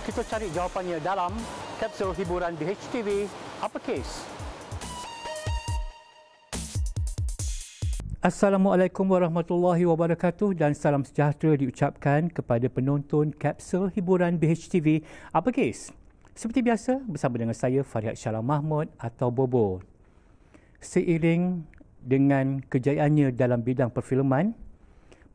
Kita cari jawapannya dalam kapsul hiburan BHTV Uppercase. Assalamualaikum warahmatullahi wabarakatuh dan salam sejahtera diucapkan kepada penonton kapsul hiburan BHTV Uppercase. Seperti biasa, bersama dengan saya Farihat Syarah Mahmud atau Bobo. Seiring dengan kejayaannya dalam bidang perfilman,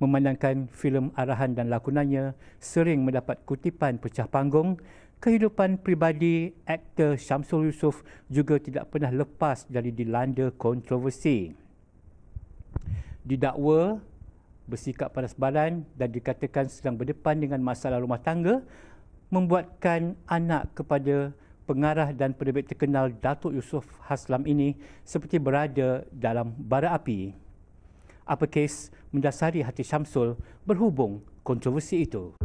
memandangkan filem arahan dan lakonannya sering mendapat kutipan pecah panggung, kehidupan peribadi aktor Syamsul Yusof juga tidak pernah lepas dari dilanda kontroversi. Didakwa bersikap panas baran dan dikatakan sedang berdepan dengan masalah rumah tangga, membuatkan anak kepada pengarah dan penerbit terkenal Datuk Yusof Haslam ini seperti berada dalam bara api. Uppercase mendasari hati Syamsul berhubung kontroversi itu.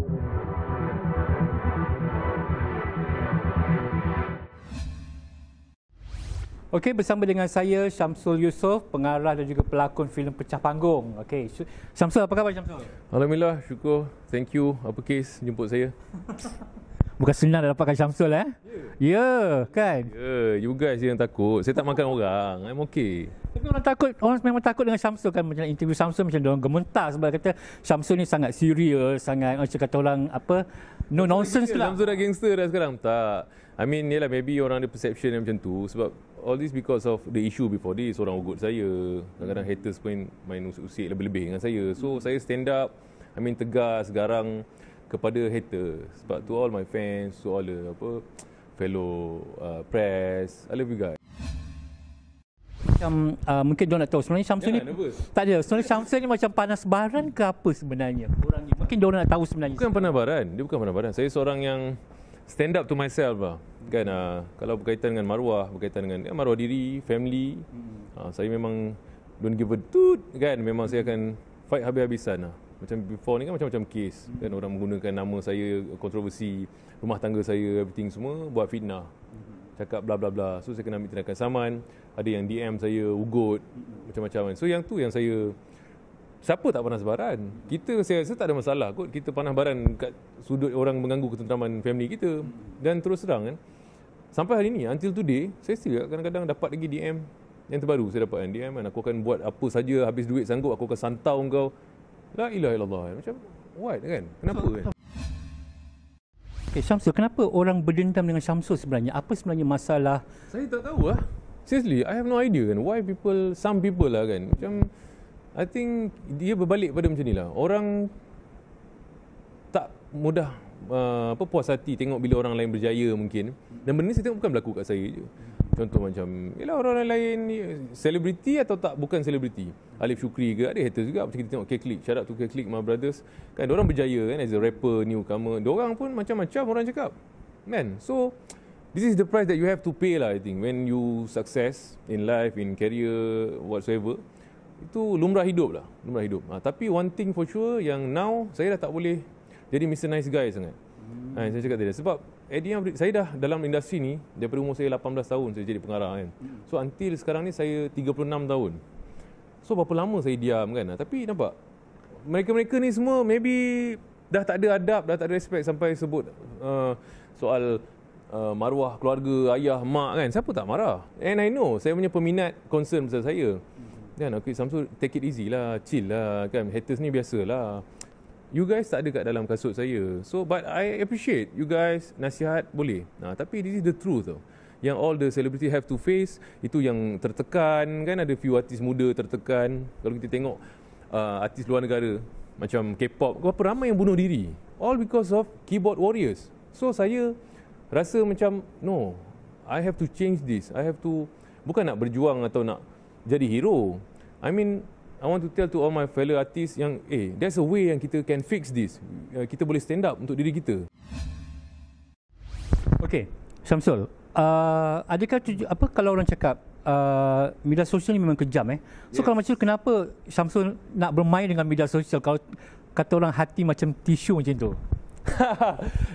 Okey, bersama dengan saya Syamsul Yusof, pengarah dan juga pelakon filem pecah panggung. Okey, Syamsul, apa khabar Syamsul? Alhamdulillah, syukur. Thank you Uppercase jemput saya. Bukan senang nak dapatkan Syamsul Ya, kan? You guys yang takut. Saya tak makan orang. I'm okay. Tapi orang memang takut dengan Syamsul kan. Macam interview Syamsul macam orang gementar sebab kata Syamsul ni sangat serius, sangat macam kata orang apa, no nonsense lah. Syamsul dah gangster dah sekarang. Tak. I mean, yelah, maybe orang ada perception yang macam tu sebab all this because of the issue before this. Orang ugut saya. Kadang-kadang haters pun main usik lebih-lebih dengan saya. So, saya stand up, I mean tegas, garang kepada hater. Sebab to all my fans, to all the fellow press, I love you guys. Macam mungkin diorang nak tahu sebenarnya Syamsul ni tak ada. Sebenarnya Syamsul ni macam panas baran ke apa sebenarnya? Orang ni mungkin diorang nak tahu sebenarnya. Bukan panas baran. Dia bukan panas baran. Saya seorang yang stand up to myself lah. Kan kalau berkaitan dengan maruah, berkaitan dengan maruah diri, family, saya memang don't give a toot kan. Memang saya akan fight habis-habisan lah. Macam before ni kan macam-macam kes kan, orang menggunakan nama saya, kontroversi rumah tangga saya, everything semua buat fitnah, cakap bla bla bla. So saya kena ambil tindakan saman. Ada yang DM saya, ugut, macam-macam. So yang tu yang saya, siapa tak panas baran? Saya rasa tak ada masalah kot kita panas baran kat sudut orang mengganggu ketenteraman family kita. Dan terus terang kan, sampai hari ni, until today, saya still kadang-kadang dapat lagi DM yang terbaru. Saya dapat DM kan, aku akan buat apa saja, habis duit sanggup aku akan santau kau. La ilaha illallah. Macam what kan? Kenapa kan? Okay, Syamsul, kenapa orang berdendam dengan Syamsul sebenarnya? Apa sebenarnya masalah? Saya tak tahu lah. Seriously, I have no idea kan. Why some people lah kan. Macam, I think dia berbalik pada macam ni lah. Orang tak mudah puas hati tengok bila orang lain berjaya mungkin. Dan benda ni saya tengok bukan berlaku kat saya je. Contoh macam, yelah orang lain ni selebriti atau tak bukan selebriti. Alif Shukri ke, ada haters juga. Macam kita tengok K-Click, shout out to K-Click, my brothers. Kan, diorang berjaya kan as a rapper, newcomer. Diorang pun macam-macam orang cakap. Man, so this is the price that you have to pay lah I think. When you success in life, in career, whatsoever. Itu lumrah hidup lah, lumrah hidup. Tapi one thing for sure yang now, saya dah tak boleh jadi Mr. Nice Guy sangat. Saya cakap tadi. Sebab saya dah dalam industri ni daripada umur saya 18 tahun saya jadi pengarah kan. So until sekarang ni saya 36 tahun. So berapa lama saya diam kan. Tapi nampak mereka-mereka ni semua maybe dah tak ada adab, dah tak ada respect sampai sebut soal maruah keluarga, ayah, mak kan. Siapa tak marah? And I know saya punya peminat concern pasal saya. Kan, okay, Syamsul, take it easy lah, chill lah kan. Haters ni biasalah. You guys tak ada kat dalam kasut saya. So, but I appreciate you guys, nasihat boleh. Tapi this is the truth tau. Yang all the celebrity have to face, itu yang tertekan kan. Ada few artis muda tertekan. Kalau kita tengok artis luar negara, macam K-pop, berapa ramai yang bunuh diri. All because of keyboard warriors. So, saya rasa macam, no, I have to change this. I have to, bukan nak berjuang atau nak jadi hero. I mean, I want to tell to all my fellow artists yang there's a way yang kita can fix this. Kita boleh stand up untuk diri kita. Okay, Syamsul, adakah kalau orang cakap media sosial ni memang kejam So kalau macam tu, kenapa Syamsul nak bermain dengan media sosial? Kalau kata orang hati macam tisu macam tu.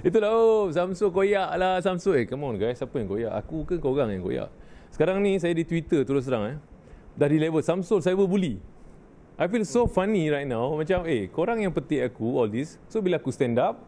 Itulah, Syamsul koyak lah Syamsul. Come on guys, siapa yang koyak? Aku ke korang yang koyak? Sekarang ni saya di Twitter terus terang dah di level Syamsul cyberbully. I feel so funny right now. Macam, korang yang petik aku all this. So, bila aku stand up,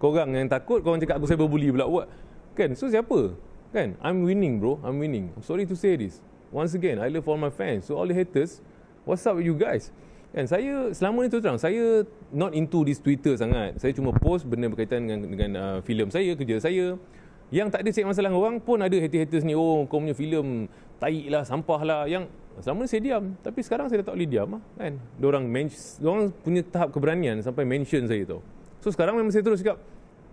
Korang yang takut, korang cakap aku cyberbully pula. What? Kan? So siapa? Kan? I'm winning bro. I'm winning. I'm sorry to say this. Once again, I love all my fans. So all the haters, what's up with you guys? Kan? Saya selama ni terang, saya not into this Twitter sangat. Saya cuma post benda berkaitan dengan filem saya, kerja saya. Yang tak ada cek masalah orang pun ada haters ni. Oh, kau punya filem taik lah, sampah lah. Yang selama ni saya diam. Tapi sekarang saya dah tak boleh diam lah. Kan? Diorang punya tahap keberanian sampai mention saya tau. So sekarang memang saya terus cakap,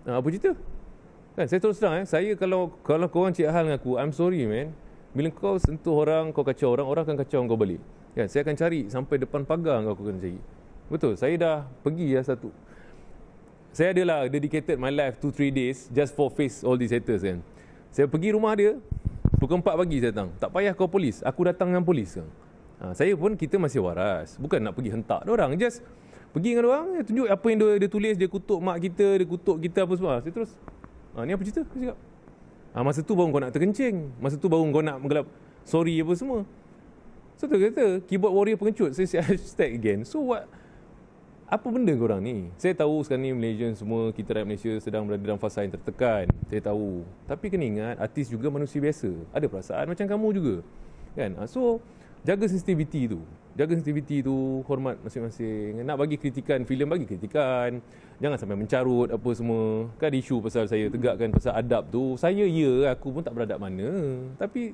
apa cerita? Kan? Saya terus terang, saya kalau korang cek hal dengan aku, I'm sorry man. Bila kau sentuh orang, kau kacau orang, orang akan kacau kau balik. Kan? Saya akan cari sampai depan pagar kau akan cari. Betul, saya dah pergi satu. Saya adalah dedicated my life 2-3 days just for face all these haters kan. Saya pergi rumah dia, pukul 4 pagi saya datang. Tak payah kau polis, aku datang dengan polis. Saya pun, kita masih waras. Bukan nak pergi hentak orang, just pergi dengan orang, tunjuk apa yang dia tulis, dia kutuk mak kita, dia kutuk kita apa semua. Saya terus, ni apa cerita? Saya cakap. Masa tu baru kau nak terkencing. Masa tu baru kau nak menggelap sorry apa semua. So tu kata, keyboard warrior pengecut. Saya hashtag again. So what? Apa benda korang ni? Saya tahu sekarang ni Malaysian semua, kita rakyat Malaysia sedang berada dalam fasa yang tertekan. Saya tahu. Tapi kena ingat, artis juga manusia biasa. Ada perasaan macam kamu juga. Kan? So, jaga sensitivity tu. Jaga sensitivity tu, hormat masing-masing. Nak bagi kritikan filem, bagi kritikan. Jangan sampai mencarut apa semua. Kan isu pasal saya tegakkan pasal adab tu. Saya aku pun tak beradab mana. Tapi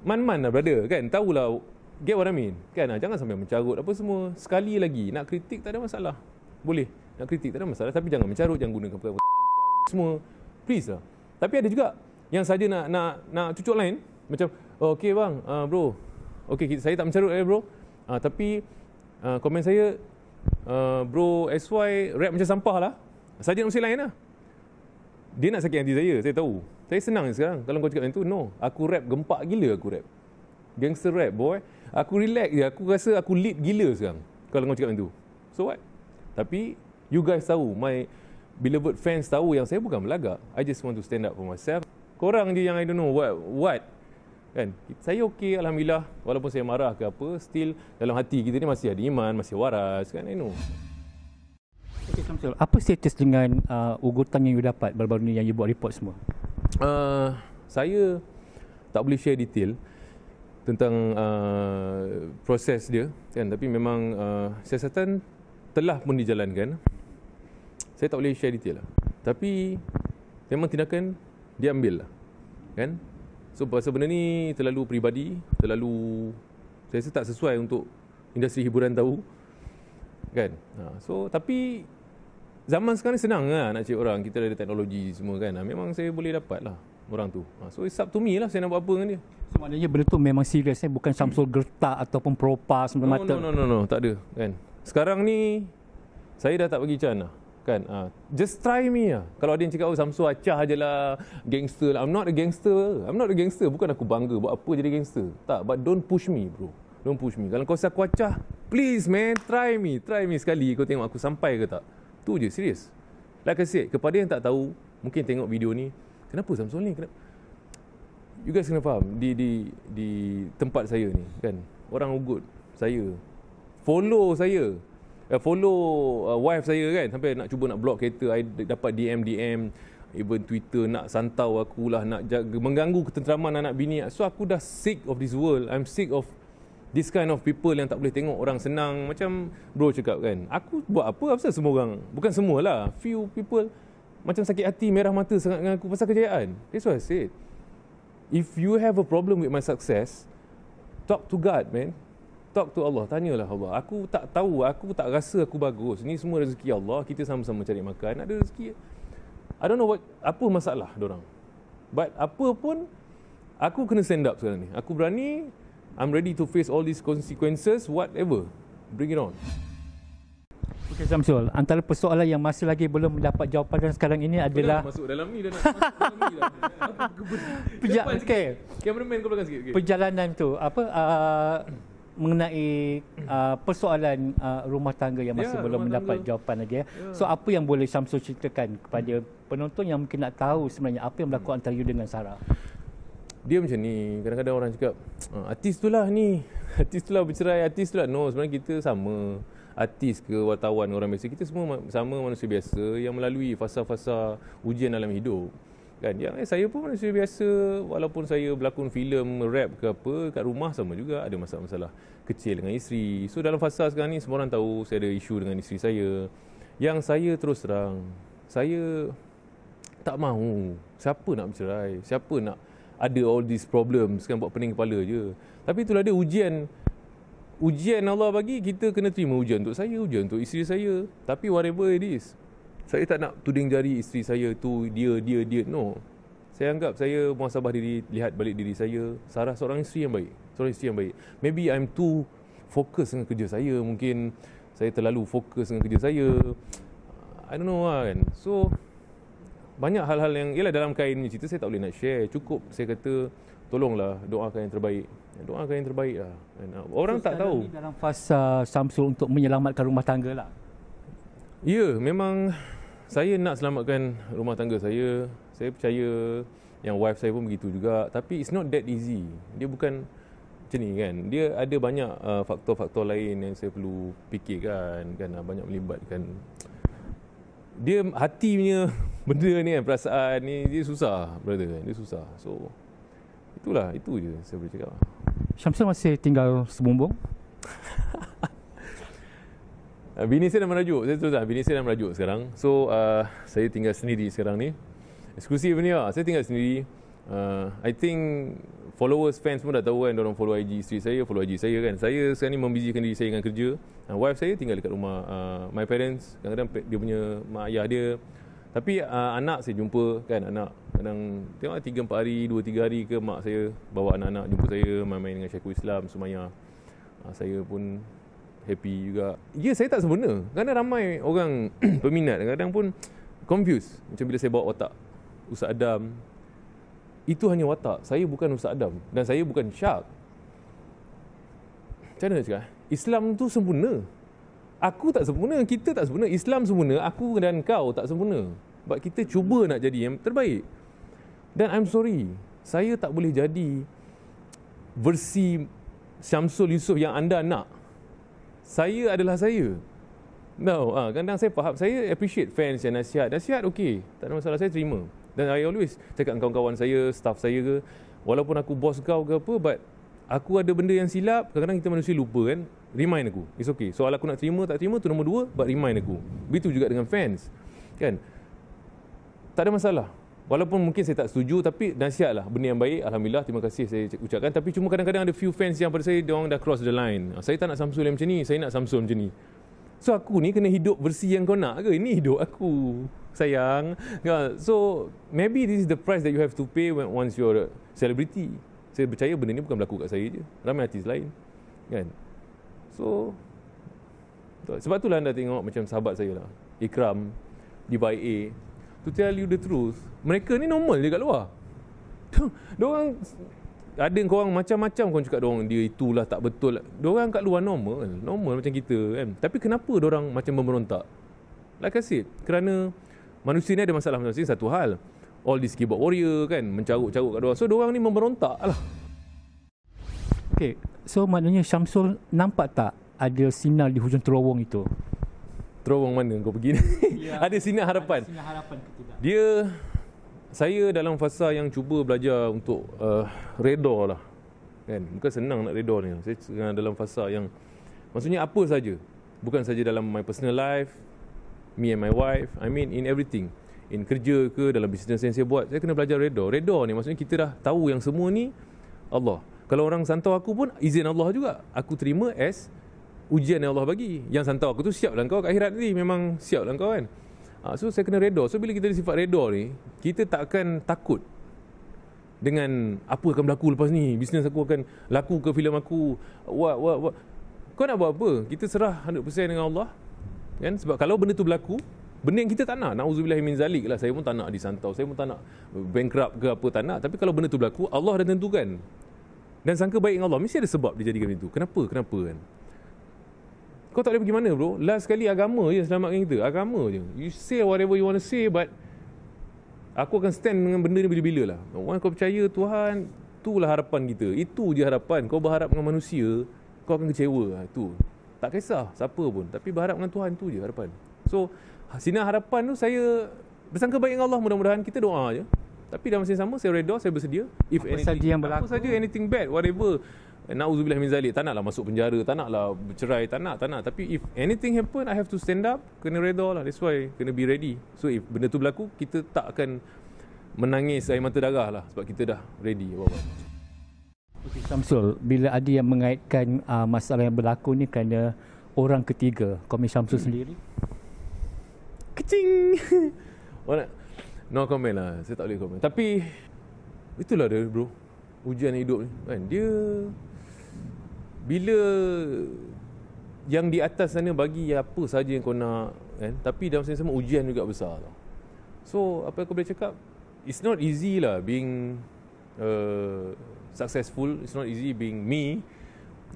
man-man lah brother, kan? Tahulah, get what I mean? Kan? Jangan sampai mencarut apa semua. Sekali lagi, nak kritik tak ada masalah. Boleh. Nak kritik tak ada masalah. Tapi jangan mencarut, jangan gunakan perkataan semua. Please lah. Tapi ada juga yang saja nak cucuk lain. Macam, okay bang, bro. Okay, saya tak mencarut bro. Tapi komen saya, bro SY rap macam sampah lah. Saja mesti lain lah. Dia nak sakit hati saya tahu. Saya senang sekarang. Kalau kau cakap macam tu, no. Aku rap gempak gila aku rap. Gangster rap boy. Aku relax je. Aku rasa aku lead gila sekarang. Kalau kau cakap macam tu. So what? Tapi you guys tahu, my beloved fans tahu yang saya bukan belagak. I just want to stand up for myself. Korang je yang I don't know what. Kan? Saya okey, alhamdulillah. Walaupun saya marah ke apa, still dalam hati kita ni masih ada iman, masih waras kan, I know. Okay, Samsul, apa status dengan ugutan yang you dapat baru-baru ni yang you buat report semua? Saya tak boleh share detail tentang proses dia kan, tapi memang siasatan telah pun dijalankan. Saya tak boleh share detail lah. Tapi memang tindakan dia ambil lah. Kan? So pasal benda ni terlalu peribadi, saya rasa tak sesuai untuk industri hiburan tahu. Kan? So tapi zaman sekarang ni senang lah nak cari orang. Kita ada teknologi semua kan. Memang saya boleh dapat lah orang tu. So it's up to me lah saya nak buat apa dengan dia. So maknanya benda tu memang serius, bukan Samsul gertak ataupun propas semata-mata. No, tak ada kan. Sekarang ni saya dah tak bagi can lah. Kan? Just try me lah. Kalau ada yang cakap, Samsul acah je lah, gangster lah. I'm not a gangster. Bukan aku bangga buat apa jadi gangster. Tak, but don't push me bro. Don't push me. Kalau kau rasa aku acah, please man, try me sekali. Kau tengok aku sampai ke tak. Tu je, serius. Like I said, kepada yang tak tahu, mungkin tengok video ni, kenapa Samsul ni? You guys kena faham, di tempat saya ni kan, orang ugut saya, follow saya, follow wife saya kan, sampai nak cuba nak block kereta. I dapat DM, even Twitter nak santau aku lah, nak mengganggu ketenteraman anak bini. So aku dah sick of this world. I'm sick of this kind of people yang tak boleh tengok orang senang. Macam bro cakap kan, aku buat apa pasal semua orang, bukan semualah, few people macam sakit hati, merah mata sangat dengan aku pasal kejayaan. That's what I said. If you have a problem with my success, talk to God man. Talk to Allah, tanyalah Allah. Aku tak tahu, aku tak rasa aku bagus. Ni semua rezeki Allah, kita sama-sama cari makan, ada rezeki. I don't know apa masalah dorang. But apa pun, aku kena stand up sekarang ni. Aku berani, I'm ready to face all these consequences, whatever. Bring it on. Okay Samsul, antara persoalan yang masih lagi belum mendapat jawapan dan sekarang ini adalah masuk dalam ni dah nak masuk dalam ni dah. Cameraman kau belakang sikit. Okay. Perjalanan tu mengenai persoalan rumah tangga yang masih belum mendapat jawapan lagi. So apa yang boleh Samsul ceritakan kepada penonton yang mungkin nak tahu sebenarnya apa yang berlaku antara you dengan Sarah? Dia macam ni, kadang-kadang orang cakap artis tu lah ni, artis tu lah bercerai, artis tu lah. No, sebenarnya kita sama. artis ke wartawan, orang biasa. Kita semua sama manusia biasa yang melalui fasa-fasa ujian dalam hidup. Kan, yang saya pun manusia biasa, walaupun saya berlakon filem, rap ke apa, kat rumah sama juga ada masalah-masalah kecil dengan isteri. So dalam fasa sekarang ni semua orang tahu saya ada isu dengan isteri saya. Yang saya terus terang, saya tak mahu. Siapa nak bercerai? Siapa nak ada all these problems kan, buat pening kepala je. Tapi itulah dia ujian. Ujian Allah bagi, kita kena terima ujian untuk saya, ujian untuk isteri saya. Tapi whatever it is, saya tak nak tuding jari isteri saya tu dia. No. Saya anggap saya muhasabah diri, lihat balik diri saya. Sarah seorang isteri yang baik. Seorang isteri yang baik. Maybe I'm too fokus dengan kerja saya. Mungkin saya terlalu fokus dengan kerja saya. I don't know lah kan. So, banyak hal-hal yang, ialah dalam kain ni cerita saya tak boleh nak share. Cukup saya kata, tolonglah doakan yang terbaik. Doakan yang terbaik lah. Orang so, tak tahu. Dalam fasa Syamsul untuk menyelamatkan rumah tangga lah. Ya, memang saya nak selamatkan rumah tangga saya. Saya percaya yang wife saya pun begitu juga. Tapi it's not that easy. Dia bukan macam ni kan. Dia ada banyak faktor-faktor lain yang saya perlu fikirkan. Kan, banyak melibatkan. Dia hati punya benda ni kan, perasaan ni, dia susah, brother. Dia susah. So, itulah, itu je saya boleh cakap. Syamsul masih tinggal sebumbung? Bini saya dah merajuk. Saya terus bini saya dah merajuk sekarang. So, saya tinggal sendiri sekarang ni. Eksklusif ni lah. Saya tinggal sendiri. I think followers, fans pun dah tahu kan. Diorang follow IG isteri saya, follow IG saya kan. Saya sekarang ni membizikan diri saya dengan kerja. Wife saya tinggal dekat rumah my parents. Kadang-kadang dia punya mak ayah dia. Tapi anak saya jumpa kan. Anak kadang tengok 3-4 hari, 2-3 hari ke mak saya bawa anak-anak jumpa saya, main-main dengan Syekhul Islam, Sumayya. Saya pun happy juga. Ya, saya tak sempurna. Kadang ramai orang peminat, kadang pun confused. Macam bila saya bawa watak Ustaz Adam. Itu hanya watak. Saya bukan Ustaz Adam. Dan saya bukan Syak. Macam mana nak cakap? Islam tu sempurna. Aku tak sempurna. Kita tak sempurna. Islam sempurna. Aku dan kau tak sempurna. Sebab kita cuba nak jadi yang terbaik. Dan I'm sorry. Saya tak boleh jadi versi Syamsul Yusof yang anda nak. Saya adalah saya. No, kadang saya faham. Saya appreciate fans yang nasihat. Nasihat okey. Tak ada masalah. Saya terima. Dan I always cakap dengan kawan-kawan saya, staff saya ke, walaupun aku bos kau ke apa, but aku ada benda yang silap, kadang-kadang kita manusia lupa kan, remind aku. It's okay. Soal aku nak terima, tak terima, tu nombor 2, but remind aku. Begitu juga dengan fans. Kan? Tak ada masalah. Walaupun mungkin saya tak setuju, tapi nasihat lah. Benda yang baik, Alhamdulillah, terima kasih saya ucapkan. Tapi cuma kadang-kadang ada few fans yang pada saya, diorang dah cross the line. Saya tak nak Syamsul yang macam ni, saya nak Syamsul macam ni. So aku ni kena hidup versi yang kau nak ke? Ini hidup aku, sayang. So maybe this is the price that you have to pay once you're a celebrity. Saya percaya benda ni bukan berlaku kat saya je. Ramai artis lain. Kan? So sebab itulah anda tengok macam sahabat saya lah, Ikram di YA. To tell you the truth, mereka ni normal je kat luar. Diorang ada korang macam-macam korang cakap diorang dia itulah tak betul. Diorang kat luar normal macam kita kan. Tapi kenapa diorang macam memberontak? Like I said, kerana manusia ni ada masalah masing-masing. Satu hal, all this keyboard warrior kan, mencaruk-caruk kat diorang. So diorang ni memberontak lah. Okay, so maknanya Syamsul nampak tak ada sinar di hujung terowong itu? Terowong mana kau pergi ni? Ya, ada sinar harapan. Ada sinar harapan ke tidak? Saya dalam fasa yang cuba belajar untuk redha lah. Kan? Bukan senang nak redha ni. Saya dalam fasa yang, maksudnya apa saja. Bukan saja dalam my personal life, me and my wife, I mean in everything. In kerja ke, dalam bisnes yang saya buat, saya kena belajar redha. Redha ni maksudnya kita dah tahu yang semua ni Allah. Kalau orang santau aku pun izin Allah juga. Aku terima as ujian yang Allah bagi. Yang santau aku tu siap lah kau kat akhirat ni. Memang siap lah kau kan. So saya kena redha. So bila kita ada sifat redha ni, kita tak akan takut dengan apa akan berlaku lepas ni. Bisnes aku akan laku ke, filem aku. What. Kau nak buat apa? Kita serah 100% dengan Allah. Kan? Sebab kalau benda tu berlaku, benda yang kita tak nak, na'udzubillah min zalik lah. Saya pun tak nak disantau. Saya pun tak nak bankrupt ke apa, tak nak. Tapi kalau benda tu berlaku, Allah dah tentukan. Dan sangka baik dengan Allah, mesti ada sebab dia jadikan itu. Kenapa kan? Kau tak boleh pergi mana bro? Last sekali agama je selamatkan kita. Agama je. You say whatever you want to say, but aku akan stand dengan benda ni bila-bila lah. Orang kau percaya Tuhan, itulah harapan kita. Itu je harapan. Kau berharap dengan manusia, kau akan kecewa. Itu. Tak kisah siapa pun, tapi berharap dengan Tuhan, tu je harapan. So sinar harapan tu saya bersangka baik dengan Allah, mudah-mudahan kita doa je. Tapi dalam masa yang sama saya redha, saya bersedia. If apa saja yang berlaku, apa saja, anything bad, whatever. Na'udzubillah min zalik. Tak naklah masuk penjara, tak naklah bercerai, tak nak. Tapi if anything happen, I have to stand up, kena redha lah. That's why kena be ready. So if benda tu berlaku, kita tak akan menangis air mata darah lah, sebab kita dah ready. Okay, Syamsul, bila ada yang mengaitkan masalah yang berlaku ni kerana orang ketiga, komen Syamsul sendiri? Kecing. No comment lah, saya tak boleh komen. Tapi itulah dia bro, ujian hidup ni kan. Dia bila yang di atas sana bagi apa saja yang kau nak kan, tapi dalam masa yang sama ujian juga besar tau. So apa aku boleh cakap, it's not easy lah being successful. It's not easy being me,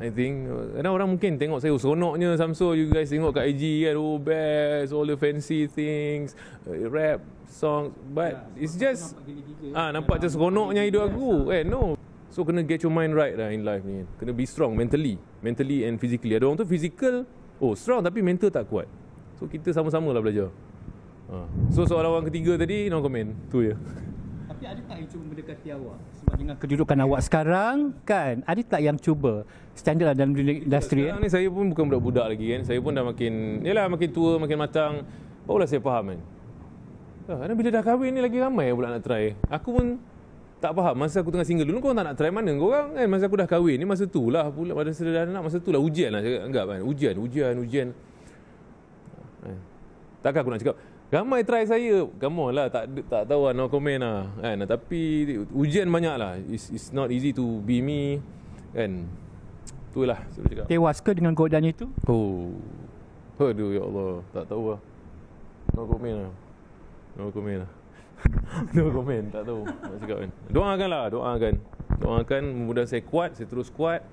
I think. Kadang orang mungkin tengok saya, seronoknya Syamsul, you guys tengok kat IG kan, oh best, all the fancy things, rap, song, but it's just nampak macam seronoknya hidup aku kan. No. So kena get your mind right lah in life ni. Kena be strong mentally and physically. Ada orang tu physical strong tapi mental tak kuat. So kita sama-sama lah belajar. So soalan orang ketiga tadi, no comment. Tu je. Tapi ada tak yang cuba mendekati awak? Sebab dengan kedudukan awak sekarang kan, ada tak yang cuba standard dalam dunia industri? Sekarang ni saya pun bukan budak-budak lagi kan. Saya pun dah makin tua, makin matang. Barulah saya faham kan. Bila dah kahwin ni lagi ramai pula nak try. Aku pun tak faham. Masa aku tengah single dulu, korang tak nak try mana korang kan. Masa aku dah kahwin ni, masa tu lah pula, masa dah anak, masa tu lah ujian lah cakap, anggap kan. Ujian. Takkan aku nak cakap ramai try saya, come on lah, tak tahu lah, no comment lah kan. Tapi ujian banyak lah. It's not easy to be me kan. Tu lah saya cakap. Tewas ke dengan godaan itu? Aduh ya Allah, tak tahu lah. No comment lah. No comment, tak tahu nak cakap kan. Doakan mudah saya kuat, saya terus kuat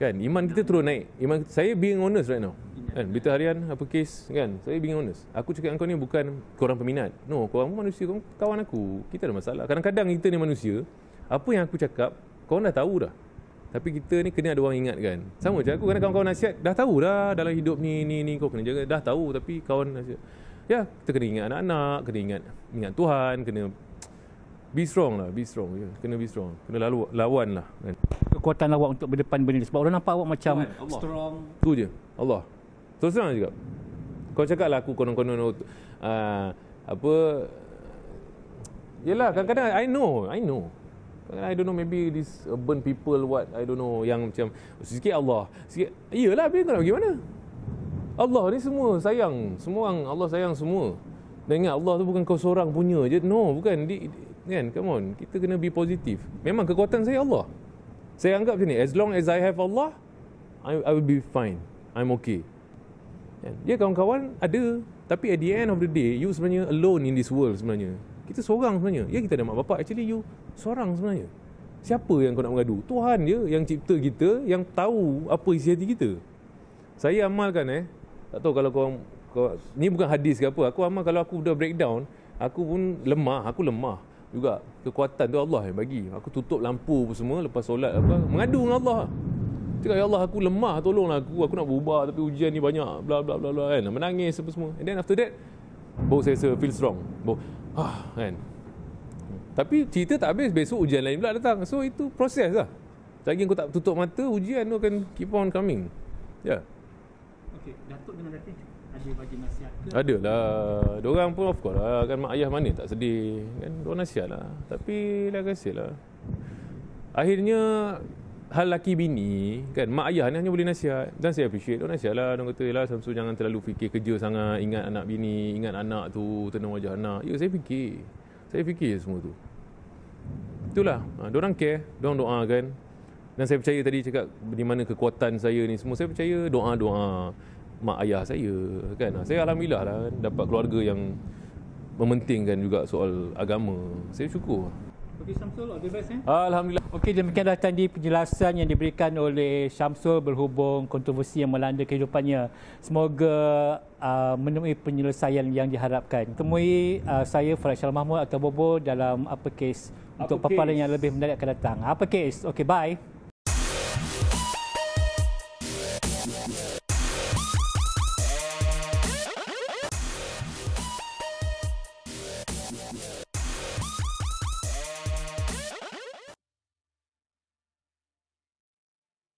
kan. Iman kita terus naik. Iman saya being honest right now kan. Berita harian apa kes kan, saya being honest. Aku cakap dengan kau ni bukan korang peminat. No, korang pun manusia, korang kawan aku. Kita ada masalah. Kadang-kadang kita ni manusia, apa yang aku cakap korang dah tahu dah. Tapi kita ni kena ada orang ingatkan. Sama macam aku, kadang kawan-kawan nasihat dah tahu dah dalam hidup ni kau kena jaga, dah tahu, tapi kawan nasihat. Ya, kita kena ingat anak-anak, kena ingat Tuhan, kena be strong lah, kena be strong, kena lawan lah kan. Kekuatan awak untuk berdepan benda ni, sebab orang nampak awak macam strong. Tu je, Allah. Terus terang juga. Kau cakap lah aku konon-konon yelah, kadang-kadang I know. I don't know, maybe this urban people I don't know, yang macam sikit Allah, sikit. Iyalah, tapi kau nak pergi mana? Allah ni semua sayang, semua orang Allah sayang semua. Dan ingat, Allah tu bukan kau seorang punya je. No, bukan. Kan, come on. Kita kena be positif. Memang kekuatan saya Allah. Saya anggap macam ni, as long as I have Allah, I will be fine. I'm okay. Ya, kawan-kawan ada. Tapi at the end of the day, you sebenarnya alone in this world sebenarnya. Kita seorang sebenarnya. Ya, kita ada mak bapak. Actually, you seorang sebenarnya. Siapa yang kau nak mengadu? Tuhan je yang cipta kita, yang tahu apa isi hati kita. Saya amalkan tak tahu kalau kau ni bukan hadis ke apa. Aku amal kalau aku dah breakdown, aku pun lemah juga. Kekuatan tu Allah yang bagi. Aku tutup lampu apa semua lepas solat mengadu dengan Allah. Cakap, ya Allah, aku lemah, tolonglah aku nak berubah tapi ujian ni banyak, bla bla bla bla kan. Menangis apa semua. And then after that baru saya feel strong. Kan. Tapi cerita tak habis, besok ujian lain pula datang. So itu proses lah. Selagi kau tak tutup mata, ujian tu akan keep on coming. Ya. Okey, Datuk dengan Datin ada bagi nasihat ke? Adalah. Diorang pun of course lah. Kan mak ayah mana tak sedih. Kan diorang nasihat lah. Tapi dah kasih lah. Akhirnya hal laki bini kan, mak ayah ni hanya boleh nasihat. Dan saya appreciate diorang nasihat lah. Diorang kata lah, Syamsul jangan terlalu fikir kerja sangat. Ingat anak bini, ingat anak tu, tenang wajah anak. Ya, saya fikir semua tu. Itulah. Diorang care, diorang doakan. Dan saya percaya tadi cakap di mana kekuatan saya ni semua, saya percaya doa-doa mak ayah saya kan. Saya alhamdulillah lah dapat keluarga yang mementingkan juga soal agama. Saya syukur. Okey Syamsul, all the best Alhamdulillah. Okey, demikianlah tadi penjelasan yang diberikan oleh Syamsul berhubung kontroversi yang melanda kehidupannya. Semoga menemui penyelesaian yang diharapkan. Temui saya Farhad Syarah Mahmud atau Bobo dalam apa kes untuk paparan yang lebih menarik akan datang. Apa kes? Okey, bye.